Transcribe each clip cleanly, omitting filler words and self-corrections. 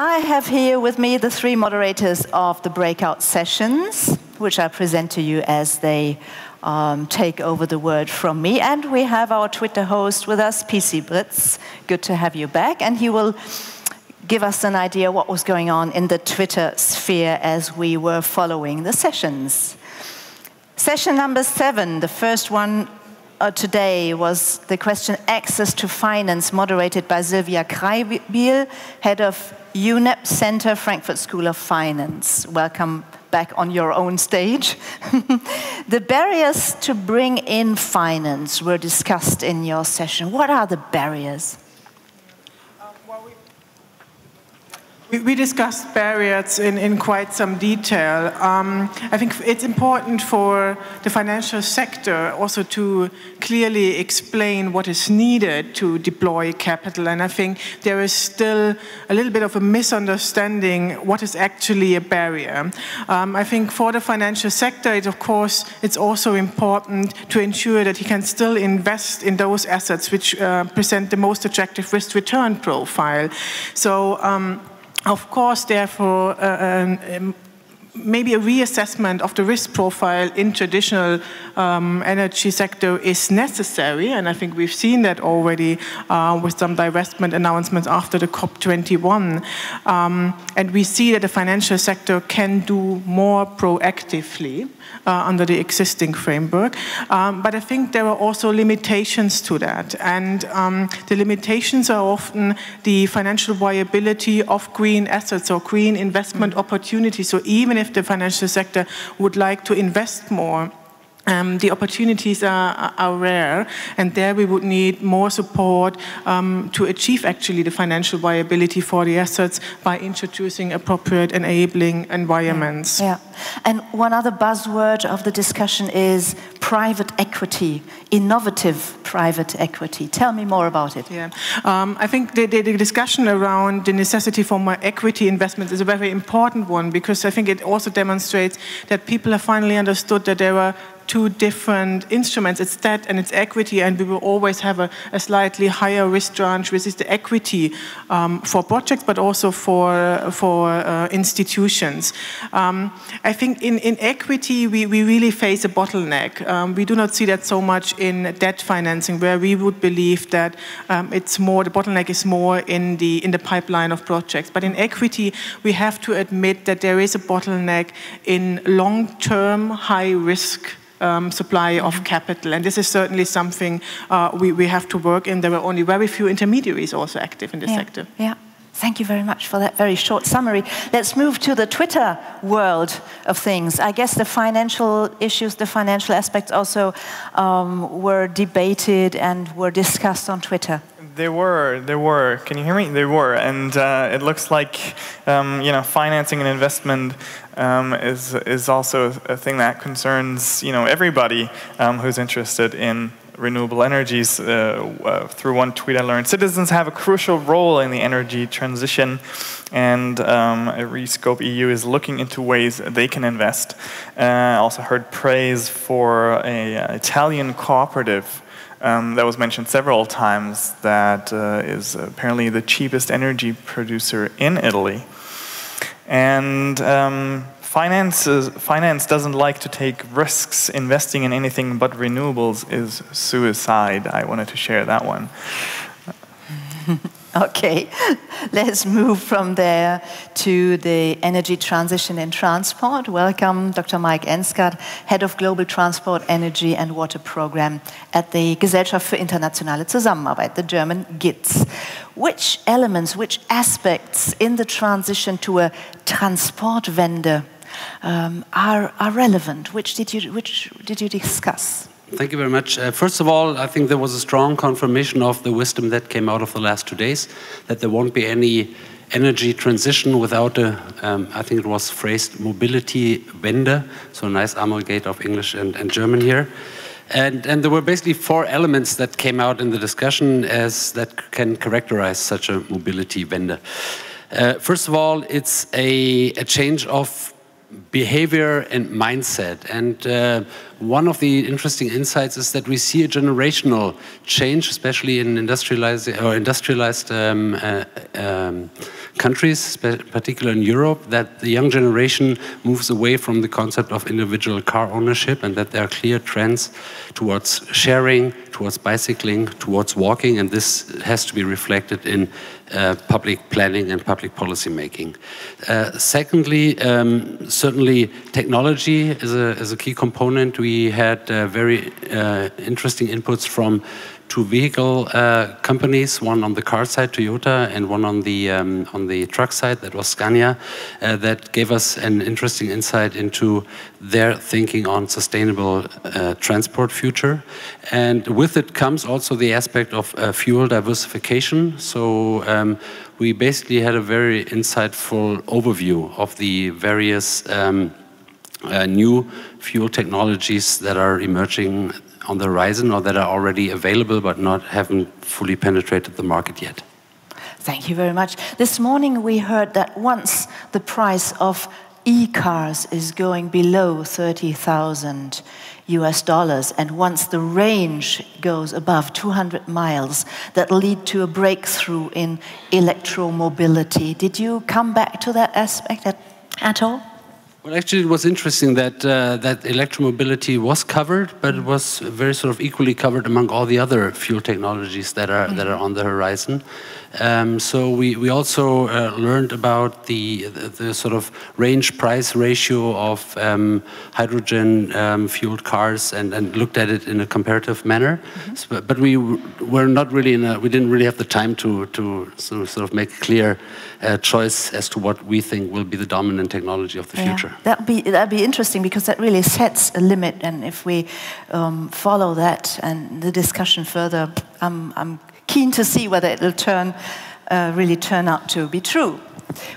I have here with me the three moderators of the breakout sessions, which I present to you as they take over the word from me. And we have our Twitter host with us, PC Britz. Good to have you back. And he will give us an idea what was going on in the Twitter sphere as we were following the sessions. Session number 7, the first one today, was the question Access to Finance, moderated by Sylvia Kreibiel, head of UNEP Center, Frankfurt School of Finance. Welcome back on your own stage. The barriers to bring in finance were discussed in your session. What are the barriers? We discussed barriers in quite some detail. I think it's important for the financial sector also to clearly explain what is needed to deploy capital. And I think there is still a little bit of a misunderstanding what is actually a barrier. I think for the financial sector, it's also important to ensure that he can still invest in those assets which present the most attractive risk-return profile. So, of course, therefore, maybe a reassessment of the risk profile in traditional energy sector is necessary, and I think we've seen that already with some divestment announcements after the COP21. And we see that the financial sector can do more proactively under the existing framework. But I think there are also limitations to that. And the limitations are often the financial viability of green assets or green investment opportunities. So even if the financial sector would like to invest more, the opportunities are rare, and there we would need more support to achieve actually the financial viability for the assets by introducing appropriate enabling environments. Yeah. And one other buzzword of the discussion is private equity, innovative private equity. Tell me more about it. Yeah. I think the discussion around the necessity for more equity investment is a very important one, because I think it also demonstrates that people have finally understood that there are two different instruments. It's debt and it's equity, and we will always have a slightly higher risk tranche, which is the equity for projects, but also for institutions. I think in equity, we really face a bottleneck. We do not see that so much in debt financing, where we would believe that it's more, the bottleneck is more in the pipeline of projects. But in equity, we have to admit that there is a bottleneck in long-term, high-risk supply of capital, and this is certainly something we have to work in. There are only very few intermediaries also active in this sector. Yeah. Thank you very much for that very short summary. Let's move to the Twitter world of things. I guess the financial issues, the financial aspects also were debated and were discussed on Twitter. They were. Can you hear me? They were, and it looks like financing and investment is also a thing that concerns everybody who's interested in renewable energies. Through one tweet I learned, citizens have a crucial role in the energy transition, and Rescope EU is looking into ways they can invest. I also heard praise for an Italian cooperative that was mentioned several times, that is apparently the cheapest energy producer in Italy. And finance doesn't like to take risks. Investing in anything but renewables is suicide. I wanted to share that one. Okay, let's move from there to the energy transition in transport. Welcome, Dr. Mike Ensgard, Head of Global Transport, Energy and Water Program at the Gesellschaft für internationale Zusammenarbeit, the German GITS. Which elements, which aspects in the transition to a Transportwende are relevant? Which did you discuss? Thank you very much. First of all, I think there was a strong confirmation of the wisdom that came out of the last 2 days, that there won't be any energy transition without a, I think it was phrased, mobility Wende, so a nice amalgate of English and German here. And there were basically 4 elements that came out in the discussion as that can characterize such a mobility Wende. First of all, it's a change of behavior and mindset. And one of the interesting insights is that we see a generational change, especially in industrialized countries, particularly in Europe, that the young generation moves away from the concept of individual car ownership, and that there are clear trends towards sharing, towards bicycling, towards walking, and this has to be reflected in public planning and public policy making. Secondly, certainly technology is a key component. We had very interesting inputs from two vehicle companies, one on the car side, Toyota, and one on the truck side, that was Scania, that gave us an interesting insight into their thinking on sustainable transport future. And with it comes also the aspect of fuel diversification. So we basically had a very insightful overview of the various new fuel technologies that are emerging on the horizon or that are already available but haven't fully penetrated the market yet. Thank you very much. This morning we heard that once the price of e-cars is going below $30,000 US, and once the range goes above 200 miles, that'll lead to a breakthrough in electromobility. Did you come back to that aspect at all? Well, actually, it was interesting that that electromobility was covered, but it was very sort of equally covered among all the other fuel technologies that are on the horizon. So we also learned about the sort of range-price ratio of hydrogen fueled cars and looked at it in a comparative manner. So, but we were not really we didn't really have the time to sort of make a clear choice as to what we think will be the dominant technology of the future. That'd be interesting, because that really sets a limit, and if we follow that and the discussion further, I'm keen to see whether it'll really turn out to be true.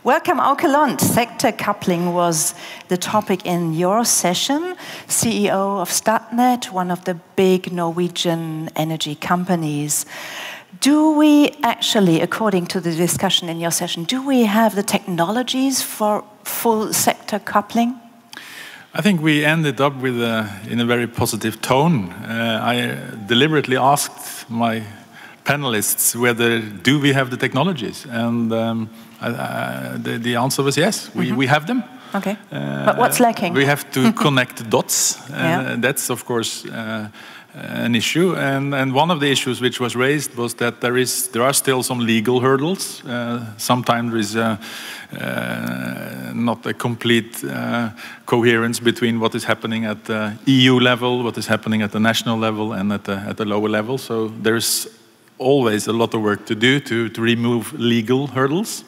Welcome, Auke Lund. Sector coupling was the topic in your session. CEO of Statnett, one of the big Norwegian energy companies. Do we actually, according to the discussion in your session, do we have the technologies for full sector coupling? I think we ended up with in a very positive tone. I deliberately asked my panelists whether do we have the technologies, and the answer was yes, we have them. Okay, but what's lacking? We have to connect the dots, and that's of course an issue. And one of the issues which was raised was that there are still some legal hurdles. Sometimes there is not a complete coherence between what is happening at the EU level, what is happening at the national level, and at the lower level. So there's always a lot of work to do to remove legal hurdles.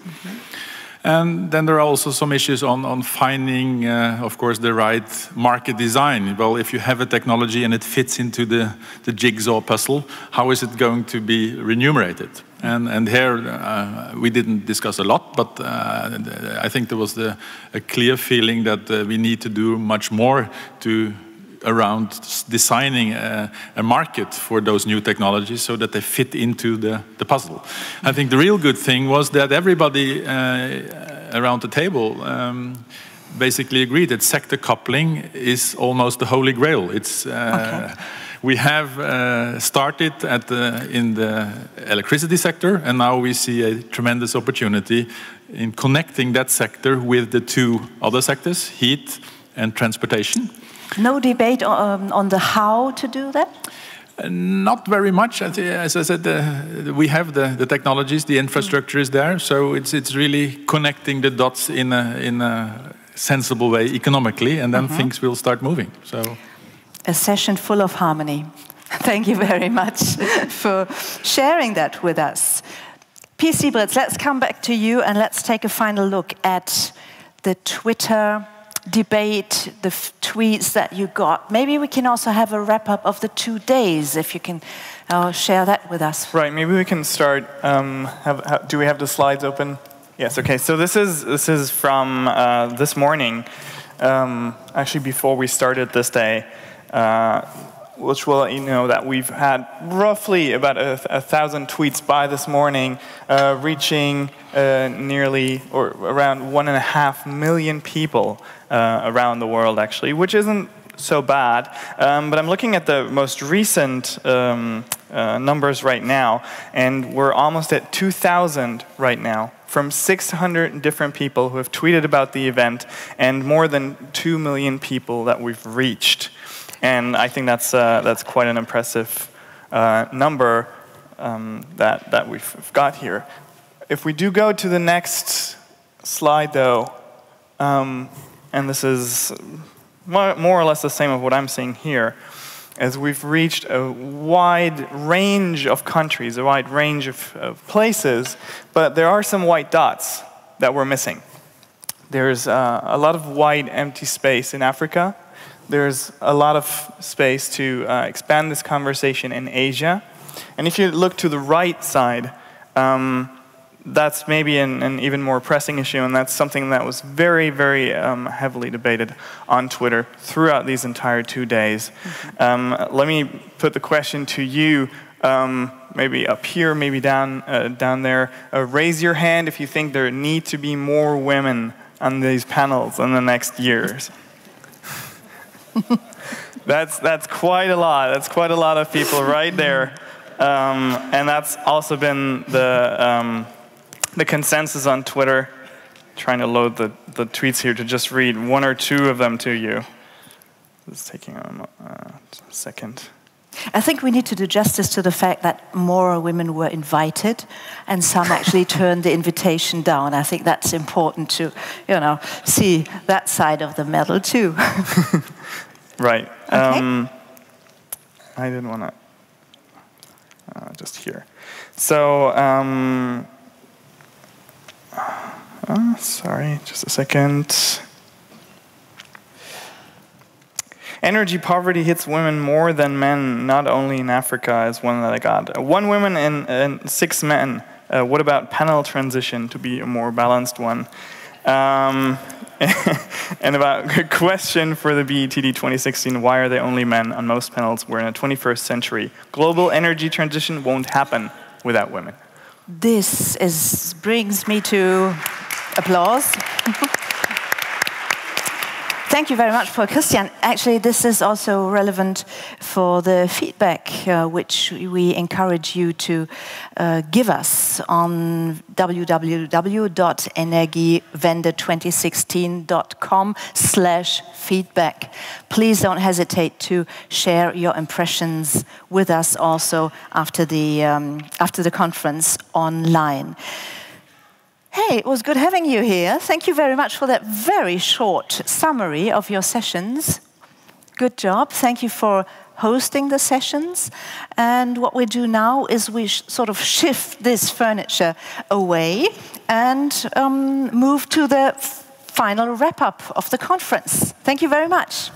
And then there are also some issues on finding, of course, the right market design. Well, if you have a technology and it fits into the jigsaw puzzle, how is it going to be remunerated? And here we didn't discuss a lot, but I think there was a clear feeling that we need to do much more around designing a market for those new technologies so that they fit into the puzzle. I think the real good thing was that everybody around the table basically agreed that sector coupling is almost the holy grail. It's we have started in the electricity sector, and now we see a tremendous opportunity in connecting that sector with the two other sectors, heat and transportation. No debate on the how to do that? Not very much. As I said, we have the technologies, the infrastructure is there, so it's really connecting the dots in a sensible way economically, and then things will start moving. So, a session full of harmony. Thank you very much for sharing that with us. P. Siebretz, let's come back to you and let's take a final look at the Twitter debate, the tweets that you got. Maybe we can also have a wrap-up of the 2 days, if you can share that with us. Right, maybe we can start. Do we have the slides open? Yes, okay. So this is from this morning, actually before we started this day, which will let you know that we've had roughly about 1,000 tweets by this morning, reaching nearly or around 1.5 million people around the world, actually, which isn't so bad. But I'm looking at the most recent numbers right now, and we're almost at 2,000 right now, from 600 different people who have tweeted about the event, and more than 2 million people that we've reached. And I think that's quite an impressive number that we've got here. If we do go to the next slide, though, and this is more or less the same of what I'm seeing here, as we've reached a wide range of countries, a wide range of places, but there are some white dots that we're missing. There's a lot of white empty space in Africa. There's a lot of space to expand this conversation in Asia. And if you look to the right side, that's maybe an even more pressing issue, and that's something that was very, very heavily debated on Twitter throughout these entire 2 days. Let me put the question to you, maybe up here, maybe down there. Raise your hand if you think there need to be more women on these panels in the next years. That's quite a lot. That's quite a lot of people right there. And that's also been the consensus on Twitter. Trying to load the tweets here to just read 1 or 2 of them to you. It's taking a second. I think we need to do justice to the fact that more women were invited, and some actually turned the invitation down. I think that's important to, see that side of the medal too. Right. Okay. I didn't want to. Just here. So, sorry, just a second. Energy poverty hits women more than men, not only in Africa, is one that I got. 1 woman and 6 men. What about panel transition to be a more balanced one? And about a question for the BETD 2016, why are they only men on most panels? We're in a 21st century. Global energy transition won't happen without women. This brings me to applause. Thank you very much for Christian. Actually, this is also relevant for the feedback which we encourage you to give us on www.energiewende2016.com/feedback. Please don't hesitate to share your impressions with us also after the conference online. Hey, it was good having you here. Thank you very much for that very short summary of your sessions. Good job. Thank you for hosting the sessions. And what we do now is we sort of shift this furniture away and move to the final wrap-up of the conference. Thank you very much.